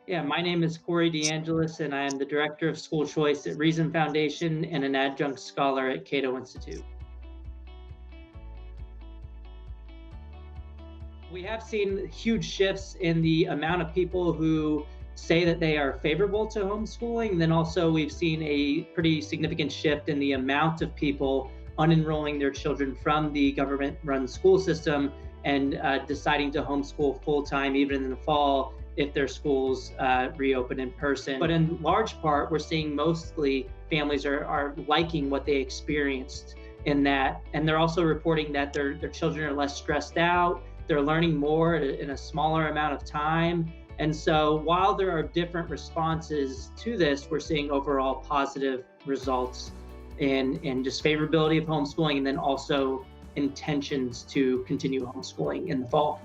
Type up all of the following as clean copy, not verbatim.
Yeah, my name is Corey DeAngelis, and I am the Director of School Choice at Reason Foundation and an adjunct scholar at Cato Institute. We have seen huge shifts in the amount of people who say that they are favorable to homeschooling. Then also, we've seen a pretty significant shift in the amount of people unenrolling their children from the government run school system and deciding to homeschool full time, even in the fall, if their schools reopen in person. But in large part, we're seeing mostly families are liking what they experienced in that. And they're also reporting that their children are less stressed out, they're learning more in a smaller amount of time. And so while there are different responses to this, we're seeing overall positive results in just favorability of homeschooling and then also intentions to continue homeschooling in the fall.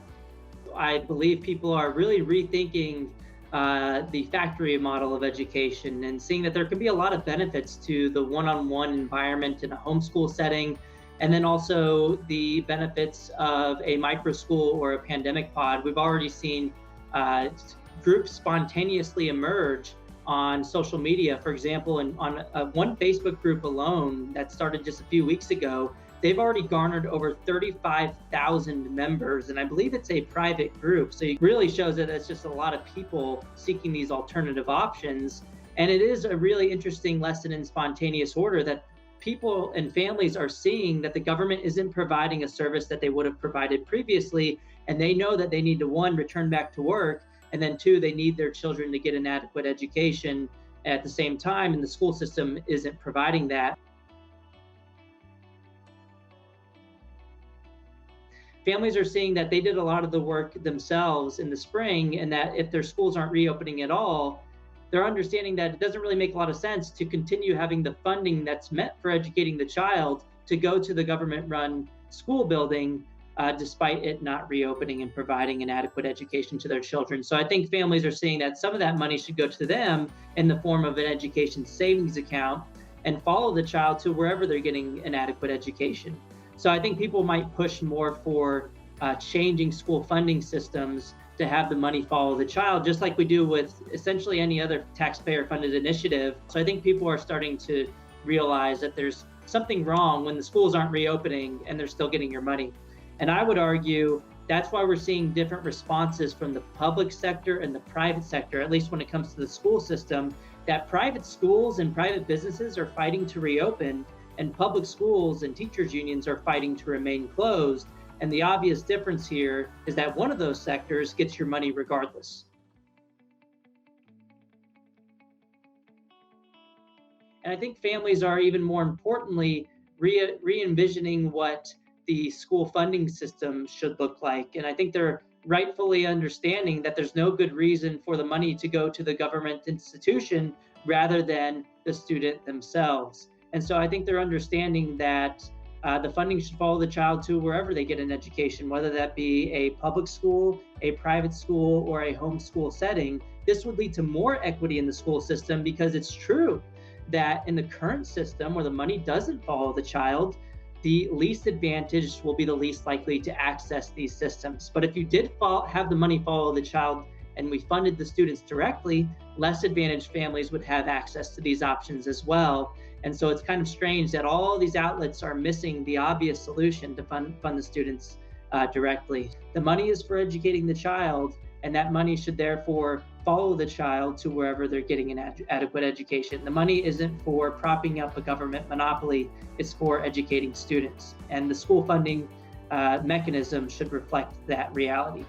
I believe people are really rethinking the factory model of education and seeing that there can be a lot of benefits to the one-on-one environment in a homeschool setting, and then also the benefits of a micro school or a pandemic pod. We've already seen groups spontaneously emerge on social media. For example, on one Facebook group alone that started just a few weeks ago, they've already garnered over 35,000 members, and I believe it's a private group. So it really shows that it's just a lot of people seeking these alternative options. And it is a really interesting lesson in spontaneous order that people and families are seeing that the government isn't providing a service that they would have provided previously. And they know that they need to, one, return back to work, and then two, they need their children to get an adequate education at the same time, and the school system isn't providing that. Families are seeing that they did a lot of the work themselves in the spring, and that if their schools aren't reopening at all, they're understanding that it doesn't really make a lot of sense to continue having the funding that's meant for educating the child to go to the government-run school building, despite it not reopening and providing an adequate education to their children. So I think families are seeing that some of that money should go to them in the form of an education savings account and follow the child to wherever they're getting an adequate education. So I think people might push more for changing school funding systems to have the money follow the child, just like we do with essentially any other taxpayer-funded initiative. So I think people are starting to realize that there's something wrong when the schools aren't reopening and they're still getting your money. And I would argue that's why we're seeing different responses from the public sector and the private sector, at least when it comes to the school system, that private schools and private businesses are fighting to reopen, and public schools and teachers unions are fighting to remain closed. And the obvious difference here is that one of those sectors gets your money regardless. And I think families are, even more importantly, re-envisioning what the school funding system should look like. And I think they're rightfully understanding that there's no good reason for the money to go to the government institution rather than the student themselves. And so I think they're understanding that the funding should follow the child to wherever they get an education, whether that be a public school, a private school, or a homeschool setting. This would lead to more equity in the school system, because it's true that in the current system where the money doesn't follow the child, the least advantaged will be the least likely to access these systems. But if you did have the money follow the child and we funded the students directly, less advantaged families would have access to these options as well. And so it's kind of strange that all these outlets are missing the obvious solution to fund the students directly. The money is for educating the child, and that money should therefore follow the child to wherever they're getting an adequate education. The money isn't for propping up a government monopoly, it's for educating students. And the school funding mechanism should reflect that reality.